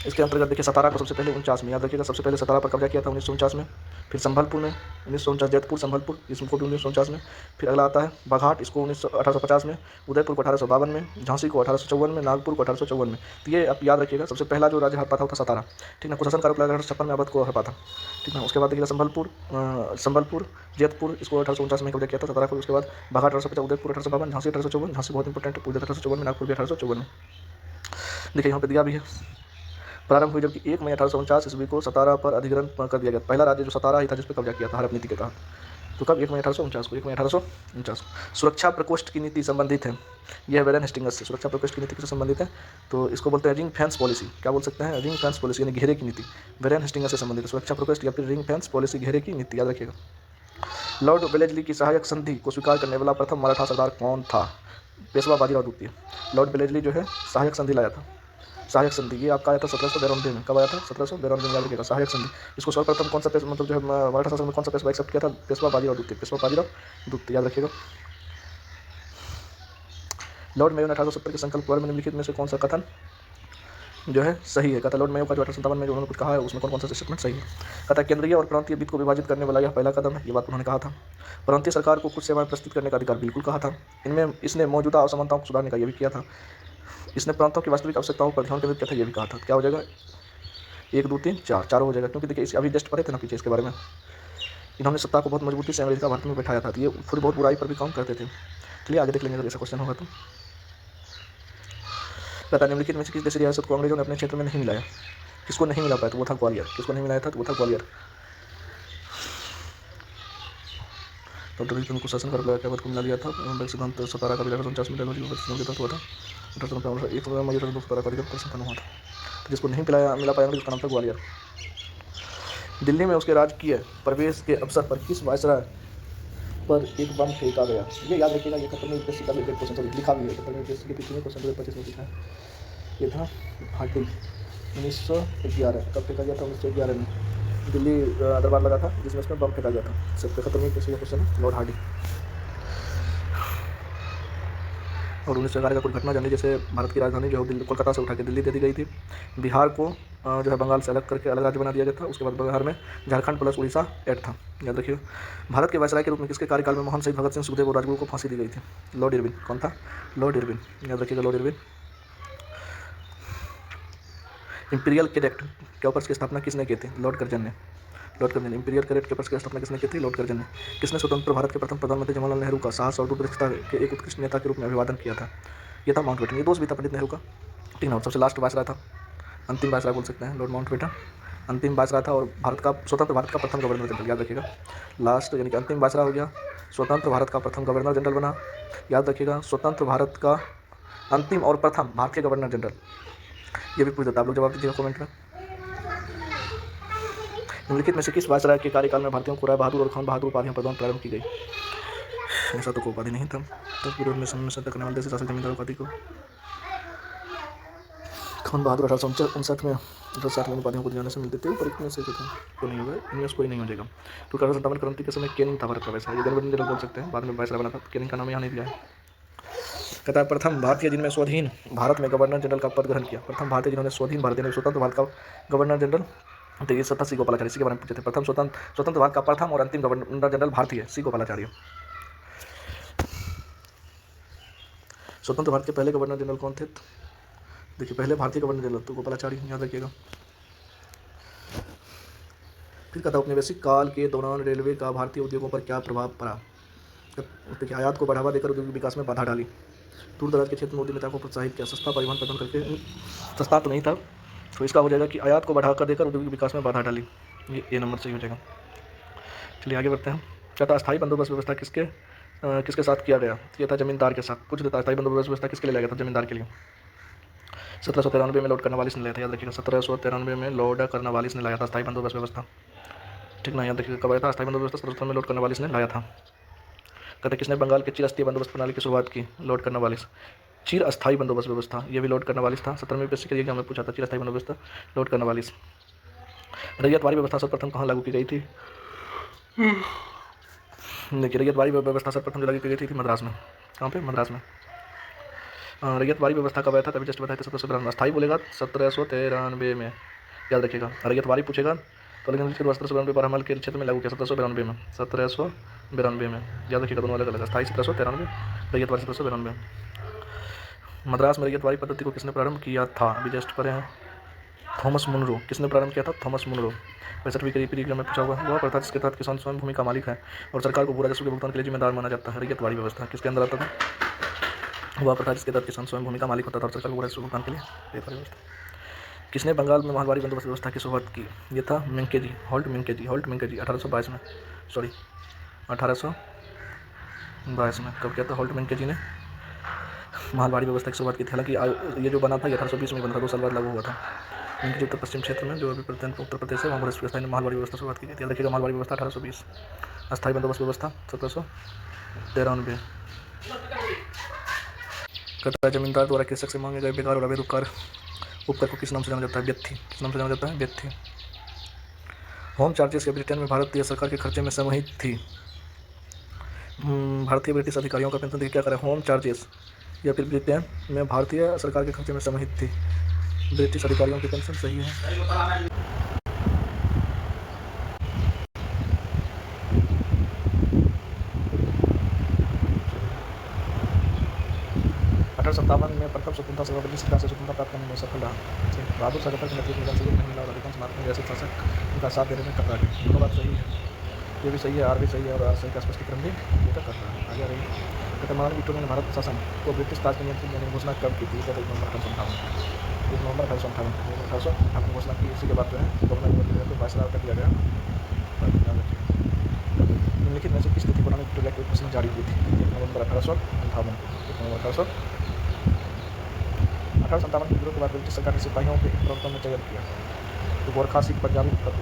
इसके अंतर्गत देखिए सतारा को सबसे पहले 49 में, याद रखिएगा सबसे पहले सतारा पर कब्जा किया था 1949 में। फिर संभलपुर में 1949, जैतपुर संभलपुर इसको भी 1949 में। फिर अगला आता है बाघाट, इसको 1850 में। उदयपुर को 1852 में, झांसी को 1854 में, नागपुर को 1854 में। तो ये आप याद रखिएगा सबसे पहला जो राज्य हड़पा था वो था सतारा, ठीक ना। कुशासन का आरोप लगा 1856 में अवध को हड़पा था, ठीक ना। उसके बाद देखिएगा संभलपुर, जैतपुर इसको 1849 में कब्जा किया था सतारा को। उसके बाद बाघाट 1850, उदयपुर 1852, झांसी 1854, झांसी बहुत इंपॉर्टेंट है, उदयपुर 1854 में, नागपुर भी 1854 में। देखिए यहाँ पे दिया भी है। प्रारंभ हुई जबकि 1 मई 1849 ईस्वी को सतारा पर अधिग्रहण कर दिया गया। पहला राज्य जो सतारा ही था जिस पर कब्जा किया था हड़प नीति के तहत। तो कब? 1 मई 1849 को, 1 मई 1849। सुरक्षा प्रकोष्ठ की नीति संबंधित है, यह है वेरेन हेस्टिंग्स से। सुरक्षा प्रकोष्ठ की नीति किससे संबंधित है? तो इसको बोलते हैं रिंग फेंस पॉलिसी। क्या बोल सकते हैं? रिंग फेंस पॉलिसी, यानी घेरे की नीति। वेरेन हेस्टिंग्स से संबंधित है सुरक्षा प्रकोष्ठ या फिर रिंग फेंस पॉलिसी, घेरे की नीति, याद रखिएगा। लॉर्ड वेलेस्ली की सहायक संधि को स्वीकार करने वाला प्रथम मराठा सरदार कौन था? पेशवा बाजीराव द्वितीय। लॉर्ड वेलेस्ली जो है सहायक संधि लाया था। सहायक संधि ये आपका आया था 1792 में। कब आया था? 1792 में, याद रखिएगा सहायक संधि। इसको सर्वप्रथम कौन सा मतलब जो है मराठा शासन में कौन सा पेशवा एक्सेप्ट किया था? पेशवा बाजीराव द्वितीय, याद रखिएगा। लॉर्ड मेयो ने 1870 के संकल्प पर्व में निम्नलिखित में से कौन सा कथन जो है सही है? कहता लॉर्ड मेयो का जो 1857 में जो उन्होंने कुछ कहा है उसमें कौन सा स्टेटमेंट सही है? कहता केंद्रीय और प्रांतीय वित्त को विभाजित करने वाला यह पहला कदम है, ये बात उन्होंने कहा था। प्रांतीय सरकार को कुछ सेवाएं प्रस्तुत करने का अधिकार, बिल्कुल कहा था। इसने मौजूदा असमानताओं को सुधारने का ये भी किया था। इसने प्रांतों की वास्तविक आवश्यकताओं पर ध्यान केंद्रित किया था, ये भी कहा था। क्या हो जाएगा? 1 2 3 4 चारों हो जाएगा, क्योंकि देखिए इसे अभी जस्ट पढ़े थे ना पीछे इसके बारे में। इन्होंने सत्ता को बहुत मजबूती से अंग्रेज का भारत में बैठाया था, तो ये थोड़ी बहुत बुराई पर भी काम करते थे। चलिए आगे देख लेंगे अगर ऐसा क्वेश्चन होगा तो। कहता निम्नलिखित में से किस देशी रियासत को अंग्रेजों ने अपने क्षेत्र में नहीं मिलाया? किसको नहीं मिला पाया? तो वो था ग्वालियर। किसको नहीं मिलाया था? तो वो था ग्वालियर। डॉक्टर को शासन कर लगा को मिला दिया था। सिद्धांत सतारा का 1849 में डलहौजी को हुआ था। 18 मई 1817 का अधिकार संपन्न हुआ था। तो जिसको नहीं मिला पाया उसका नाम था ग्वालियर। दिल्ली में उसके राजकीय प्रवेश के अवसर पर किस वायसराय पर एक बम फेंका गया? ये याद रखिएगा, ये 17वीं यूपीएससी का क्वेश्चन लिखा भी है। 17वीं यूपीएससी के पिछले क्वेश्चन 2025 में लिखा है। ये था हार्डिंग 1911। कब फेंका गया था? 1911 में दिल्ली दरबार लगा था जिसमें उसमें बम फेंका गया था। सबसे 17वीं यूपीएससी का क्वेश्चन है, लॉर्ड हार्डिंग। और 1911 का कुछ घटना जानी, जैसे भारत की राजधानी जो है कोलकाता से उठा के दिल्ली दे दी गई थी। बिहार को जो है बंगाल से अलग करके अलग राज्य बना दिया गया था। उसके बाद बिहार में झारखंड प्लस उड़ीसा ऐड था, याद रखिए। भारत के वायसराय के रूप में किसके कार्यकाल में महान शहीद भगत सिंह, सुखदेव और राजगुरु को फांसी दी गई थी? Lord Irwin. कौन था? लॉर्ड इरविन, याद रखिएगा Lord Irwin. Imperial cadet corps की स्थापना किसने की थी? लॉर्ड कर्जन ने। इंपीरियल कैडेट कॉर्प्स की स्थापना किसने की थी? लॉर्ड कर्जन ने। किसने स्वतंत्र भारत के प्रथम प्रधानमंत्री जवाहरलाल नेहरू का साहस और दूरदर्शिता के एक उत्कृष्ट नेता के रूप में अभिवादन किया था? ये था माउंटबेटन। ये दोस्त भी था पंडित नेहरू का। ठीक ना। और सबसे लास्ट वायसराय था, अंतिम वायसराय बोल सकते हैं, लॉर्ड माउंटबेटन अंतिम वायसराय था और भारत का स्वतंत्र भारत का प्रथम गवर्नर जनरल, याद रखिएगा। लास्ट यानी कि अंतिम वायसराय हो गया, स्वतंत्र भारत का प्रथम गवर्नर जनरल बना, याद रखिएगा। स्वतंत्र भारत का अंतिम और प्रथम भारतीय गवर्नर जनरल, ये भी पूछ देता, आप लोग जवाब दीजिएगा कमेंट में। निम्नलिखित में से किस वायसराय के कार्यकाल में भारतीयों को राय बहादुर और खान बहादुर उपाधियां प्रदान प्रारंभ की गई? ऐसा तो कोई उपाधि नहीं था। तो विरोध में समस्या करने वाले देश शासक जमींदार उपाधि को खान बहादुर 1859 में 1860 में उपाधियों को जाने से मिलते थे, ऊपर में से तो नहीं होगा, इनमें से कोई नहीं हो जाएगा। तो 1857 क्रांति के समय केनिंग था भारत का वायसराय, ये गवर्नर जनरल बोल सकते हैं, बाद में वायसराय बना था, केनिंग का नाम यहाँ नहीं दिया है। कहता है प्रथम भारतीय जिनमें स्वाधीन भारत में गवर्नर जनरल का पद ग्रहण किया, प्रथम भारतीय जिन्होंने स्वाधीन भारत यानी स्वतंत्र भारत का गवर्नर जनरल, तो ये सत्ता सी गोपालाचार्य, इसी के बारे में पूछे थे। प्रथम स्वतंत्र भारत का प्रथम और अंतिम गवर्नर जनरल भारतीय सी गोपालाचार्य। स्वतंत्र भारत के पहले गवर्नर जनरल कौन थे? देखिए पहले भारतीय गवर्नर जनरल तो गोपालाचार्य, याद रखिएगा। फिर कहता औपनिवेशिक काल के दौरान रेलवे का भारतीय उद्योगों पर क्या प्रभाव पड़ा? देखिए आयात को बढ़ावा देकर उद्योग विकास में बाधा डाली, दूर दराज के क्षेत्र में उद्यमिता को प्रोत्साहित किया, सस्ता परिवहन प्रदान करके, सस्ता तो नहीं था, तो इसका हो जाएगा कि आयात को बढ़ाकर देकर औद्योगिक विकास में बाधा डाली, ये नंबर सही हो जाएगा। चलिए आगे बढ़ते हैं। कहता अस्थायी बंदोबस्त व्यवस्था किसके साथ किया गया? ये था जमींदार के साथ। पूछ देता अस्थायी बंदोबस्त व्यवस्था किसके लिए लाया गया था? जमींदार के लिए। 1793 में लॉर्ड कर्नवालिस ने लाया था, याद रखिएगा। 1793 में लॉर्ड कर्नवालिस ने लाया था अस्थायी बंदोबस्त व्यवस्था, ठीक ना, याद रखिएगा। कब आया था अस्थायी बंदोबस्त? 1793 में लॉर्ड कर्नवालिस ने लाया था। कहते किसने बंगाल के चिरस्थायी बंदोबस्त प्रणाली की शुरुआत की? Lord Cornwallis. चिर अस्थायी बंदोबस्त व्यवस्था, ये भी लॉर्ड कर्नवालिस था। 17वीं पेश के लिए हमें पूछा था, चिर अस्थायी बंदोबस्त लॉर्ड कर्नवालिस। रैयतवाड़ी व्यवस्था सर्वप्रथम कहाँ लागू की गई थी? देखिए रैयतवाड़ी व्यवस्था सर्वप्रथम जो लागू की गई थी मद्रास में। कहाँ पे? मद्रास में। रैयतवाड़ी व्यवस्था कब आया था? तभी जस्ट बताया था 1793। अस्थायी बोलेगा 1793 में, याद रखिएगा। रैयतवाड़ी पूछेगा तो लेकिन 1793 पर अमल के क्षेत्र में लागू किया 1792 में, 1792 में, याद रखिएगा। दोनों अलग अलग, अस्थायी 1793, रैयतवाड़ी 1792। मद्रास में रैयतवाड़ी पद्धति को किसने प्रारंभ किया था? अभी जस्ट पढ़े हैं, थॉमस मुनरो। किसने प्रारंभ किया था? Thomas Munro. 65वीं पीरियड में पूछा हुआ है। वह प्रथा जिसके तहत किसान स्वयं भूमि का मालिक है और सरकार को भू राजस्व के भुगतान के लिए जिम्मेदार माना जाता है। रैयतवाड़ी व्यवस्था किसके अंदर आता था? वह प्रथा जिसके तहत किसान स्वयं भूमि का मालिक होता था और सरकार को भू राजस्व भुगतान के लिए। रैयतवाड़ी व्यवस्था। किसने बंगाल में महलवाड़ी बंदोबस्त व्यवस्था की शुरुआत की? ये था मैकेंजी, हॉल्ट मैकेंजी 1822 में, सॉरी 1822 में। कब किया था हॉल्ट मैकेंजी ने महलवाड़ी व्यवस्था की शुरुआत की थी? हालांकि ये जो बना था ये 1820 में बना था, 2 साल बाद लागू हुआ था। इनके उत्तर पश्चिम क्षेत्र में जो अभी उत्तर प्रदेश है वहाँ व्यवस्था ने महलवाड़ी व्यवस्था शुरुआत की थी। याद रखिएगा महलवाड़ी व्यवस्था 1820। अस्थायी बंदोबस्त व्यवस्था 1793। कहता है जमींदार द्वारा कृषक से मांगे गए बेकार और अवैध उपकर को किस नाम से जाना जाता है? व्यर्थी। किस नाम से जाना जाता है? व्यर्थी। होम चार्जेस के ब्रिटेन में भारतीय सरकार के खर्चे में समाहित थी। भारतीय ब्रिटिश अधिकारियों का पेंशन देखिए क्या करें, होम चार्जेस या फिर ब्रिटेन में भारतीय सरकार के खर्चे में समाहित थी। ब्रिटिश अधिकारियों की पेंशन सही है। 1857 में प्रथम स्वतंत्रता सेवा ब्रिटिश सरकार से स्वतंत्रता प्राप्त करने में सफल रहा। बहादुर शाह के नेतृत्व में जलसेवी महिला और अधिकांश भारत में जैसे शासक उनका साथ देने में कतरा गया। दोनों बात सही है, ये भी सही है, आर भी सही है और आर सही का स्पष्टीकरण भी ये तक कर रहा है। आगे आ रही है। कहते महारानी विक्टोरिया ने भारत शासन को ब्रिटिश ताज के नियंत्रण देने की घोषणा कब की थी? 1 नवंबर 1858 की घोषणा की। इसी के बाद जो है गवर्नर को वायसराय कर दिया गया। निम्नलिखित में से किस तिथि को रानी विक्टोरिया की घोषणा जारी हुई थी? 1 नवंबर 1858। 1857 के विद्रोह के बाद ब्रिटिश सरकार ने सिपाहियों के प्रवर्तन में चयन किया। तो गोरखा, सिख, पंजाबी तत्व,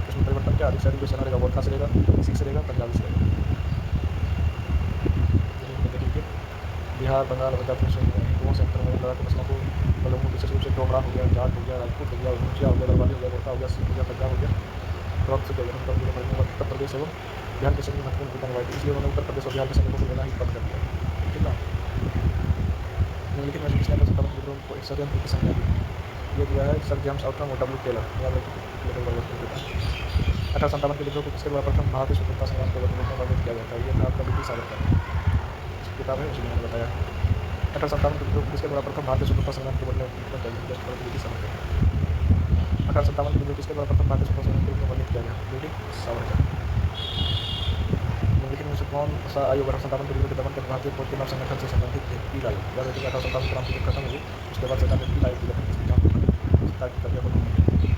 इसमें परिवर्तन क्या? अधिक से अधिक जो सेना रहेगा गोरखा से रहेगा, सिख से रहेगा, पंजाबी से रहेगा। देखिए बिहार, बंगाल, पंजाब हिंदुओं से अंतर में लड़ाकू नस्लों को मतलब विशेष रूप से डोगरा हो गया, जाट हो गया, राजपूत हो गया, मुखिया हो गया, दरबारी हो गया, गोरखा हो गया, सिख हो गया, पंजाब हो गया, प्रवक्त से उत्तर प्रदेश एवं बिहार के सैनिक महत्वपूर्ण भूमिका निभाई थी। इसलिए उन्होंने उत्तर प्रदेश और बिहार के सैनिकों को लेना ही बंद कर दिया, ठीक है। निम्नलिखित में से किसने 1857 के विद्रोह को एक षड्यंत्र की संज्ञा दी? ये दिया है सर जेम्स आउटम और W. टेलर। 1857 के विद्रोह को किसके द्वारा प्रथम भारतीय स्वतंत्रता संग्राम के वर्णन में वर्णित किया गया था? ये था आपका ब्रिटिश सावरकर, किताब है उसी मैंने बताया। 1857 के विद्रोह को किसके द्वारा प्रथम भारतीय स्वतंत्रता संग्राम के वर्णन में ब्रिटिश सावरकर। 1857 के विद्रोह किसके द्वारा प्रथम भारतीय स्वतंत्रता संग्राम के वर्णन में वर्णित किया गया? ब्रिटिश सावरकर। निम्नलिखित में से कौन सा आयोग 1857 के विरोध के दमन कर भारतीय फौज के नव संगठन से संबंधित थे? पील आयोग। याद रखिएगा 1857 क्रांति जब खत्म हुई उसके बाद सरकार ने पील आयोग की गठन की जांच ताकि कर दिया बदलने के लिए।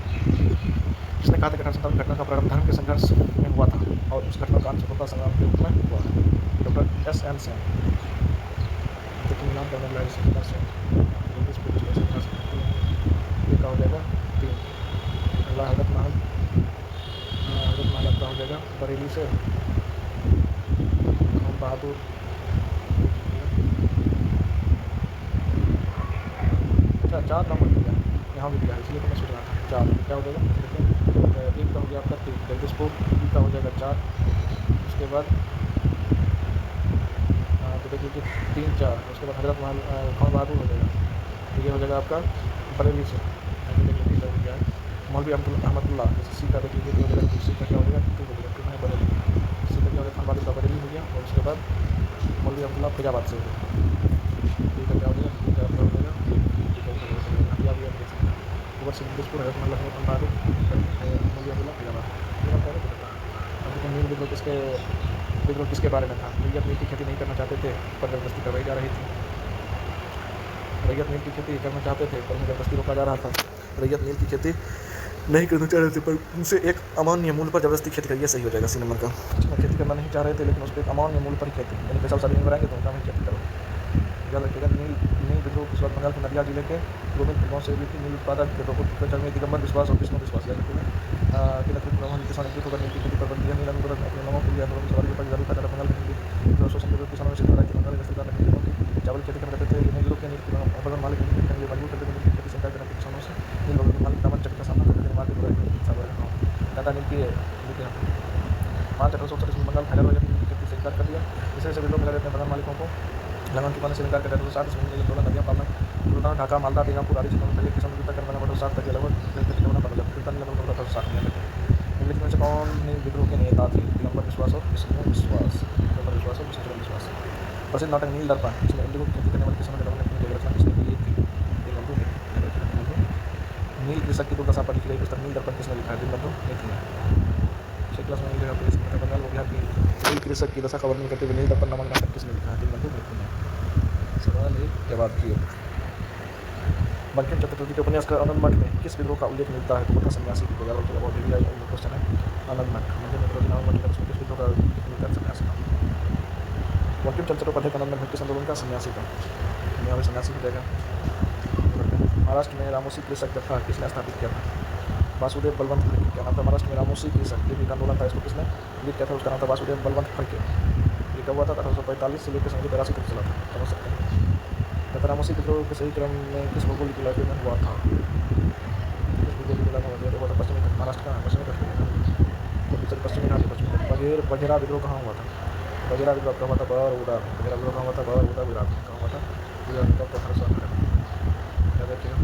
इसने कहा था कि 1857 घटना का प्रारंभ धर्म के संघर्ष में हुआ था और उस घटना का अंत स्वतंत्रता संग्राम के रूप में हुआ। Doctor S.N. सेन। देखिए मिलान करने वाला इसके पास ये का हो जाएगा 3। अगला हजरत महल आपका हो जाएगा बरेली से बहादुर। अच्छा 4 नंबर दिया यहाँ भी दिया है इसलिए तो मैं सोच रहा था 4 क्या हो जाएगा। देखिए 1 का हो गया आपका 3 जगदीशपुर, 2 का हो जाएगा 4, उसके बाद तो देखिए 3 4 उसके बाद हजरत महल खान बहादुर हो जाएगा। तो ये हो जाएगा आपका बरेली से। क्या है मौलवी अहमदुल्ला जैसे सी का देखिए हो जाएगा, सी का क्या हो जाएगा 2 हो जाएगा, कितना है बरेली। सी का क्या हो जाएगा खान बहादुर का बरेली हो गया और उसके बाद मौलवी अब्दुल्ला फैजाबाद से हो गया। डी का क्या हो जाएगा, डी का क्या हो जाएगा हटिया भी देख सकते हैं। ऊपर से जगदीशपुर हजरत महल खान बहादुर मौलवी अब्दुल्ला फैजाबाद। अब देखिए नील विद्रोह किसके बारे में था। रैयत नील की खेती नहीं करना चाहते थे पर जबरदस्ती करवाई जा रही थी। रैयत नील की खेती करना चाहते थे पर उन्हें जबरदस्ती रोका जा रहा था। रैयत नील की खेती नहीं करना चाह रहे थे पर उनसे एक अमान्य मूल्य पर जबरदस्ती खेती करिए, सही हो जाएगा सी नंबर का। खेती करना नहीं चाह रहे थे लेकिन उस पर एक अमान्य मूल्य पर ही खेती यानी पैसा सारी बनाएंगे तो उनका ही खेती करो। याद रखिएगा नील विद्रोह किस वक्त बंगाल के नदिया जिले के गोविंद गाँव से हुई थी। नील उत्पादक के लोगों में दिगंबर विश्वास और विष्णु विश्वास। याद रखिएगा कि नेतृत्व में किसान एकजुट होकर नील की खेती पर बंद किया। नील आंदोलन अपने लोगों के लिए आंदोलन सवाल पर जारी था। बंगाल के नील शोषण के विरुद्ध किसानों ने सिद्ध की बंगाल सरकार ने चावल खेती करते थे लेकिन यूरोपियन नील बगल मालिक नील खेती के लिए मजबूर करते थे। नील खेती सरकार करने किसानों से नील बगल मालिक दामन चक्र का सामना करते निर्माण के टाटा नील की 5 1837 में बंगाल फैला नील की खेती स्वीकार कर दिया। इसे विरोध मिला रहते हैं बंगाल मालिकों को लंघन चुकाने से इनकार कर दिया। 2007 ईस्वी में दोनों नदियाँ पालना गुरुग्राम ढाका मालदा बीजापुर आदि क्षेत्रों में पहले किसान युद्ध करने वाला 2007 तक लगभग बंद हो जाता। 2007 में निम्नलिखित में से कौन विद्रोह के नेता थे। दिगंबर विश्वास और विष्णु विश्वास। दिगंबर विश्वास और विष्णु विश्वास। प्रसिद्ध नाटक नील दर्पण इसमें इंडिगो की खेती करने वाले किसानों के दमन की रचना किसने की थी। नील कृषक की दुर्दशा पर लिखी गई पुस्तक नील दर्पण किसने लिखा है। दिगंबरु नेत्री ने। 6 क्लास में बंगाल और बिहार की नील कृषक की दशा का वर्णन करते हुए नील दर्पण नामक नाटक किसने लिखा है। दिगंबरु नेत्री ने। सवाल 1 जवाब किए। बंकिम चतुर्वेदी के उपन्यास आनंद मठ में किस विद्रोह का उल्लेख मिलता है। तो बता सन्यासी की बहुत क्वेश्चन है। आनंद मठ किस विद्रोह का उल्लेख मिलता है। सन्यासी का। बंकिम चंद्र चट्टोपाध्याय का आनंद मठ किस आंदोलन का सन्यासी का। यहाँ पर सन्यासी की जगह। महाराष्ट्र में रामोसी कृषक जत्था किसने स्थापित किया था। वासुदेव बलवंत फड़के। क्या नाम था महाराष्ट्र में रामोसी कृषक ये भी आंदोलन था, इसको किसने लीड किया था। उसका नाम था वासुदेव बलवंत फड़के। ये कब हुआ था 1845 से लेकर 1983 तक चला था। समझ सकते हैं। रामोसी विद्रोह के सही क्रम में किस भौगोलिक इलाके में हुआ था। किस भौगोलिक इलाका में हुआ था। पश्चिमी महाराष्ट्र का पश्चिमी कश्मीर पश्चिमी घाट पश्चिमी। बघेरा विद्रोह कहाँ हुआ था। बघेरा विद्रोह कहाँ हुआ था। बड़ौदा। बघेरा विद्रोह कहाँ हुआ था। बड़ौदा गुजरात में कहाँ हुआ था। गुजरात का 1818। याद रखिएगा।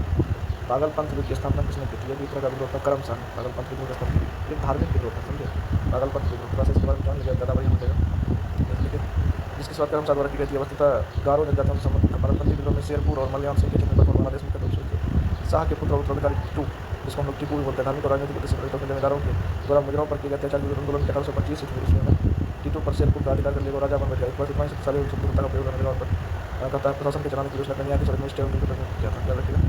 पागलपंथ विद्रोह की स्थापना किसने की थी। ये भी तरह का विद्रोह था करमसन। पागलपंथ विद्रोह की स्थापना एक धार्मिक विद्रोह था, समझे। पागलपंथ विद्रोह थोड़ा सा इसके बारे में जान लीजिए, ज़्यादा बढ़िया हो जाएगा। जिसकी शुरुआत करमसाद द्वारा की गई थी। वस्तुतः गारो जनजातियों से संबंधित पागलपंथी विद्रोह में शेरपुर और मलयान सिंह के क्षेत्र में बांग्लादेश में कदम शुरू थे। शाह के पुत्र उत्तराधिकारी टीटू जिसको हम लोग टीपू भी बोलते हैं धार्मिक और राजनीतिक उद्देश्य के जमींदारों के द्वारा मुजराओं पर किए गए अत्याचार विरुद्ध आंदोलन के 1825 ईस्वी में टीटू पर शेरपुर का अधिकार कर लिया और राजा बन गया। एक बार इतना शक्तिशाली स्वतंत्रता का प्रयोग करने पर कहता है प्रशासन के चलाने के लिए उसने कन्या की सड़क में स्टे किया था। क्या रखिएगा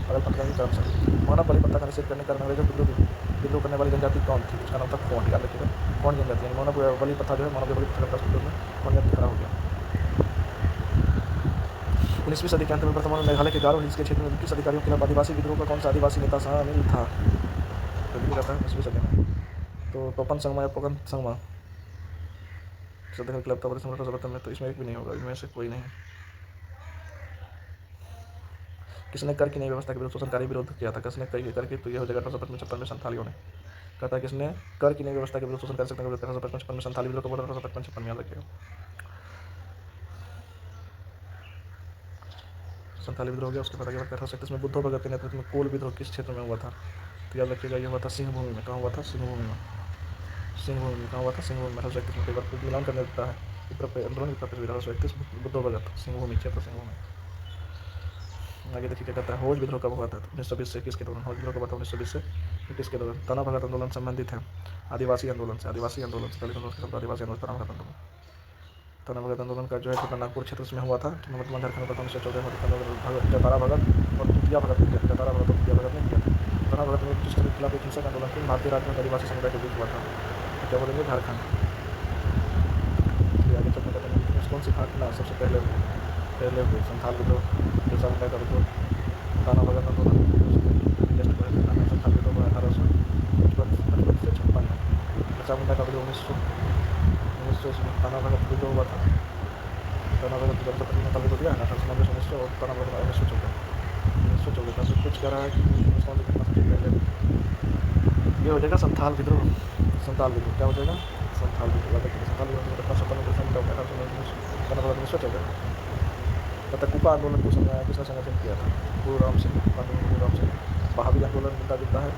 पागलपंथ का करमसन। मानव बलि प्रथा का निषेध करने का अंग्रेजों विद्रोह करने वाली जनजाति कौन थी। उसका नाम था कौन। याद रखिएगा कौन जनजाति यानी मानव बलि प्रथा जो है मानव बलि प्रथा का विरोध में कौन जाति खड़ा हो गया। 19वीं सदी के अंत में वर्तमान में मेघालय के गारो हिल्स के क्षेत्र में ब्रिटिश अधिकारियों के खिलाफ आदिवासी विद्रोह का कौन सा आदिवासी नेता शामिल था। तो रहता है 19वीं सदी में तो टोपन संगमा या पोकन संगमा में। तो इसमें एक भी नहीं होगा, इनमें से कोई नहीं। किसने कर की नई व्यवस्था के विरुद्ध शोषणकारी विरोध किया था। किसने कर की तो ये हो जाएगा 1855 में संथालियों ने। कहता है किसने कर की नई व्यवस्था के विरुद्ध शोषण कर सकते हैं 1855 में संथाली विद्रोह का 1855 में। याद रखिएगा संथाली विद्रोह हो गया। उसके बाद आगे 1837 में बुद्धो भगत के नेतृत्व में कोल विद्रोह किस क्षेत्र में हुआ था। तो याद रखिएगा ये हुआ था सिंहभूमि में। कहाँ हुआ था। सिंहभूमि में। सिंहभूमि में कहाँ हुआ था। सिंहभूमि में 1831 में। कई बार मिलान करने देता है आंदोलन की तस्वीर 1831 बुद्धो भगत सिंहभूमि क्षेत्र सिंहभूमि। आगे देखिए क्या कहता है। हौज विद्रोह कब हुआ था। 1920 से 21 के दौरान। हौज विद्रोह कब हुआ था 1920 से 21 के दौरान। तना भगत आंदोलन संबंधित है आदिवासी आंदोलन से। दलित आंदोलन के साथ आदिवासी आंदोलन तना भगत आंदोलन। तना भगत आंदोलन का जो है छोटा नागपुर क्षेत्र में हुआ था। वर्तमान झारखंड में प्रथम से 14 जतारा भगत और तुतिया भगत ने किया था। जतारा भगत और तुतिया भगत ने किया था। तना भगत में ब्रिटिश के खिलाफ एक हिंसक आंदोलन फिर भारतीय राज्य में आदिवासी समुदाय के बीच हुआ था। तो क्या बोलेंगे? झारखंड। आगे चलते कहते हैं कौन सी घटना सबसे पहले हुई? संथाल विद्रोह, बिरसा मुंडा का विद्रोह, ताना भगत आंदोलन, संथाल विद्रोह 1855 से 56 में, बिरसा मुंडा का विद्रोह 1900 ईस्वी, ताना भगत विद्रोह हुआ था। ताना भगत का विद्रोह दिया 1899 1900 और ताना भगत 1914 से कुछ कह रहा है कि कौन सी घटना सबसे पहले ये हो जाएगा? संथाल विद्रोह। क्या हो जाएगा? संथाल विद्रोह। संथाल विद्रोह की घटना 1914 तथा कुका आंदोलन को किसने संगठन किया था? गुरु राम सिंह। बहावी आंदोलन मिलता जुलता है।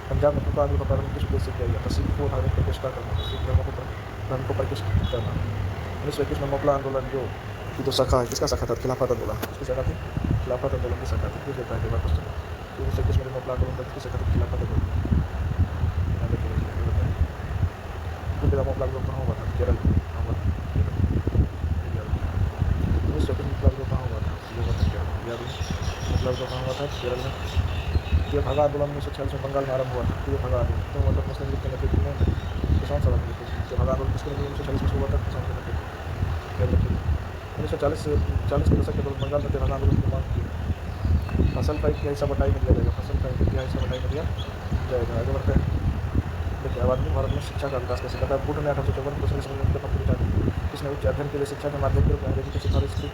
पंजाब में कुका आंदोलन का प्रारंभ किस उद्देश्य से किया गया था? सिख को धार्मिक प्रतिष्ठा करना, सिख धर्म को प्रतिष्ठित करना। 1921 में मोपला आंदोलन जो शाखा है, किसका शाखा था? खिलाफत आंदोलन। किसकी शाखा थी? खिलाफत आंदोलन की शाखा थी। पूछ लेता है कई बार क्वेश्चन। 1921 में मोपला आंदोलन किसकी शाखा थी? खिलाफत आंदोलन। मोपला आंदोलन कहाँ हुआ था? केरल में। 1921 मोपला आंदोलन कहाँ हुआ था? कहाँ हुआ था? केरल में। ये भगा आंदोलन 1946 में बंगाल में आरंभ हुआ था। ये भगा आंदोलन तो मतलब मुस्लिम लीग के नेतृत्व में किसान सभा के नेतृत्व। भगा आंदोलन किसके नेतृत्व 1946 में हुआ था? किसान के नेतृत्व। 1940 के दशक के दौरान बंगाल में भगा आंदोलन की मांग की। फसल का एक हिस्सा बटाई में दिया जाएगा। फसल का एक हिस्सा बटाई में दिया जाएगा। आगे बढ़ते हैं। देखिए अब आदमी भारत में शिक्षा का विकास कैसे करता है? बुद्ध ने 1854 को किसने उच्च अध्ययन के लिए शिक्षा के माध्यम के रूप में अंग्रेजी की सिफारिश की?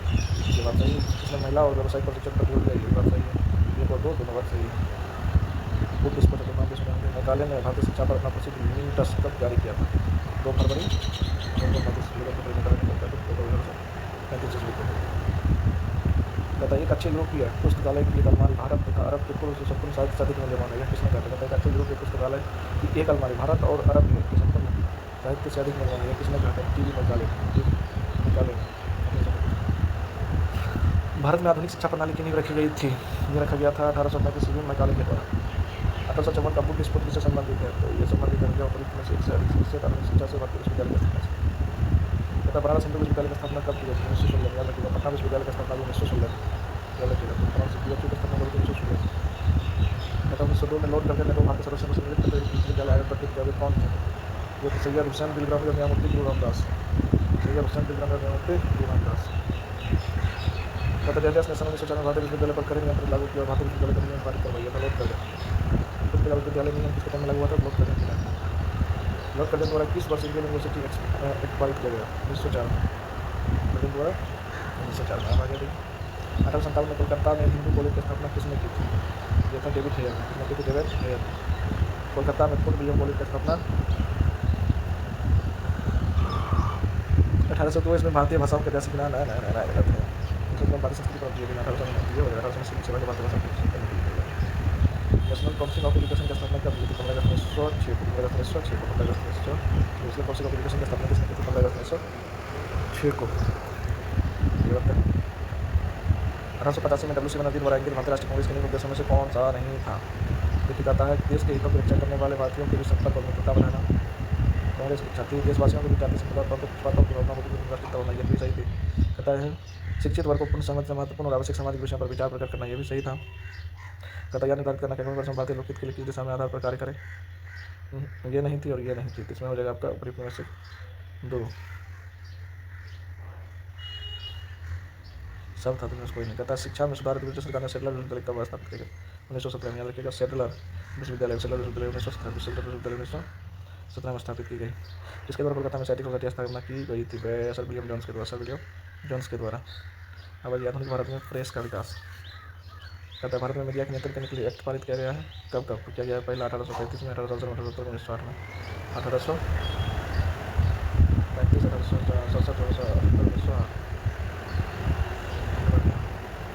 ये बात सही है। किसने महिला और व्यवसायिक प्रशिक्षण पर जोर दिया? ये बात सही है। ये तो दोनों बात सही है। बुद्ध इस पर मेघालय ने भारतीय शिक्षा पर अपना प्रसिद्ध नीटस कब जारी किया था? 2 फरवरी 1935 को। कहता है एक अच्छे यूरोपीय पुस्तकालय की एक अलमारी भारत तथा अरब के पूर्व से संपूर्ण साहित्य से अधिक मूल्यवान है। यह किसने कहा था? कहता है अच्छे यूरोपीय पुस्तकालय की एक अलमारी भारत और अरब के संपूर्ण साहित्य से अधिक मूल्यवान है। किसने कहा था? टीवी निकाले। भारत में आधुनिक शिक्षा प्रणाली की नींव रखी गई थी। ये रखा गया था 1835 ईस्वी में मैकाले के द्वारा। 1854 का बुद्ध स्फूर्ति से संबंधित है। तो ये संबंधित है आधुनिक शिक्षा से भारतीय विश्वविद्यालय की स्थापना। कहता बनारस हिंदू विश्वविद्यालय की स्थापना कब की गई? 1916 याद रखिएगा। पटना विश्वविद्यालय की स्थापना 1916 याद रखिएगा। बनारस विश्वविद्यालय की स्थापना 1916। कहता 1902 में लॉर्ड कर्जन ने दो भारतीय सदस्यों को सम्मिलित करके विश्वविद्यालय आयोजित करके किया। कौन थे? ये तो सैयद हुसैन दिलग्राम और न्यायमूर्ति गुरु रामदास। सैयद हुसैन दिलग्राम और न्यायमूर्ति गुरु रामदास। कहता जयदेव ने सन 1904 में भारतीय विश्वविद्यालय पर कड़े नियंत्रण लागू किया और भारतीय विश्वविद्यालय का नियम पारित करवाया था। लॉर्ड कर्जन विश्वविद्यालय नियम किसके टाइम में लागू हुआ था? लॉर्ड कर्जन के टाइम। लॉर्ड कर्जन द्वारा किस वर्ष इंडियन यूनिवर्सिटी एक्ट पारित किया गया? 1904 में। कर्जन द्वारा 1904 में। आगे देखिए 1857 में कोलकाता में हिंदू कॉलेज की स्थापना किसने की थी? ये था डेविड हेयर। किसने की थी? David Hare. कोलकाता में फुल बीएम कॉलेज की स्थापना 1802 में भारतीय भाषाओं के ऐतिहासिक नया भारतीय संस्कृति पर दिए गए 1897 में भारतीय भाषा नेशनल काउंसिल ऑफ एजुकेशन की स्थापना कब हुई थी? 15 अगस्त 1906 को। 15 अगस्त 1906 को। 15 अगस्त 1906 नेशनल काउंसिल ऑफ एजुकेशन की स्थापना किसने की थी? 15 अगस्त 1906 को। 1885 में डब्ल्यू सी नदीन द्वारा इंगित भारतीय राष्ट्रीय कांग्रेस के निम्न उद्देश्यों में से कौन सा नहीं था? देखिए कहता है देश के हितों की रक्षा करने वाले भारतीयों के बीच संपर्क और मित्रता बढ़ाना। कांग्रेस की इच्छा थी देशवासियों के बीच जाति संप्रदाय और पक्षपातों की भावना को राष्ट्रीयता होना। यह भी सही थी। कहता है शिक्षित वर्ग को पूर्ण समझ से महत्वपूर्ण और आवश्यक सामाजिक विषयों पर विचार प्रकट करना। यह भी सही था। कहता यह निर्धारित करना कि अगले वर्ष में भारतीय लोकहित के लिए किस दिशा में आधार पर कार्य करें। ये नहीं थी और ये नहीं थी। इसमें हो जाएगा आपका उपयुक्त में से 2 सब था। तो कोई नहीं। कहता शिक्षा में सुधार ब्रिटिश सरकार ने सेडलर विश्वविद्यालय कब स्थापित किया? 1917 में। याद रखिएगा सेडलर विश्वविद्यालय 1917 में स्थापित की गई। जिसके द्वारा कोलकाता में सैनिक सोसाइटी की स्थापना की गई थी? सर विलियम जोन्स के द्वारा। अब आधुनिक भारत में प्रेस का विकास। कहता है भारत में मीडिया के नियंत्रण करने के लिए एक्ट पारित किया गया है। कब किया गया है? पहला 1835 में, 1870 में, 1860 में। 1835,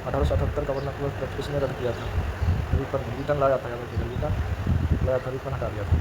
1878 का वर्नाकुलर एक्ट किसने रद्द किया था? रिटर्न लाया था। रिटर्न हटा दिया था।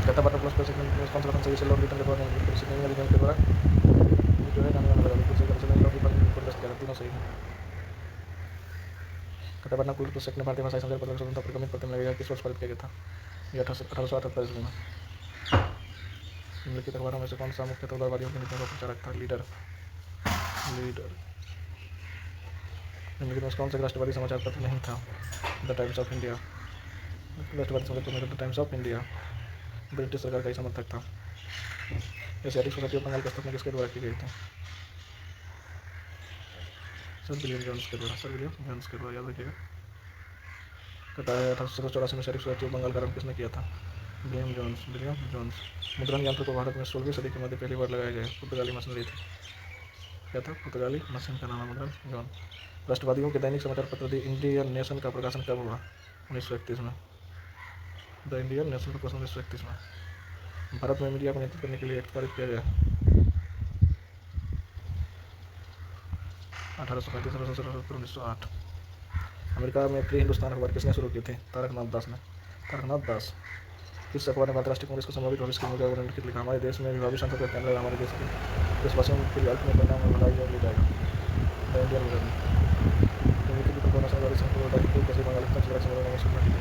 कहता बटन प्लस पर सेकंड में कौन सा बटन सही से लॉग रिटर्न के द्वारा निगम के द्वारा जो है गाने लगा बिल्कुल सही करेक्शन लॉग रिटर्न को टेस्ट किया तीनों सही है। कहता बटन कुल सेक्ट ने भारतीय भाषा संघ पत्र स्वतंत्रता परिक्रमित करने लगेगा किस वर्ष पारित किया गया था? ये 1878 ईस्वी में। निम्नलिखित अखबारों में से कौन सा मुख्यतः उदारवादियों की नीतियों का प्रचारक था? लीडर। निम्नलिखित में कौन सा राष्ट्रवादी समाचार पत्र नहीं था? The Times of India. राष्ट्रवादी समाचार पत्र the Times of India British सरकार का ही समर्थक था। एशियाटिक सोसाइटी ऑफ बंगाल की स्थापना किसके द्वारा की गई थी? सर विलियम जोन्स के द्वारा। याद रखिएगा। कहता है 1884 में एशियाटिक सोसाइटी ऑफ बंगाल का आरंभ किसने किया था? William Jones. मुद्रण यंत्र को भारत में 16वीं सदी के मध्य पहली बार लगाए गए पुर्तगाली मशीनरी थी। क्या था? पुर्तगाली मशीन का नाम है मुद्रण जॉन। राष्ट्रवादियों के दैनिक समाचार पत्र द इंडियन नेशन का प्रकाशन कब हुआ? 1931 में। द इंडियन नेशन का प्रकाशन 1931 में। भारत में मीडिया को नियंत्रित करने के लिए एक्ट पारित किया गया 1835-1908। अमेरिका में फ्री हिंदुस्तान अखबार किसने शुरू की थी? तारकनाथ दास। किस अखबार ने भारतीय राष्ट्रीय कांग्रेस को संभावित भविष्य की भूमिका को निम्नलिखित लिखा? हमारे देश में विभावी संसद का केंद्र हमारे देश के देशवासियों के लिए अल्प में परिणाम में भलाई और ले जाएगा। The Indian mirror. निम्नलिखित इंफॉर्मेशन वाली संस्कृत बताइए कि पश्चिम बंगाल तक लड़ाई संभावना में शुरू की थी।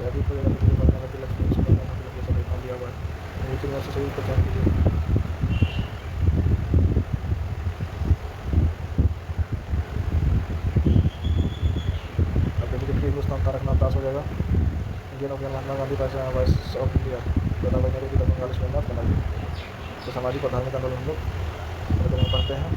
शादी को जगह पर बनाने के लक्ष्य में सुबह में जैसा देखा दिया हुआ है। निम्नलिखित में से सही पहचान कीजिए। हिंदुस्तान तारकनाथ दास हो जाएगा। Indian opinion Mahatma Gandhi voice of India दादा भाई नेहरू जी का बंगाल में मत बना दी। तो सामाजिक और धार्मिक आंदोलन हम लोग पढ़ते हैं।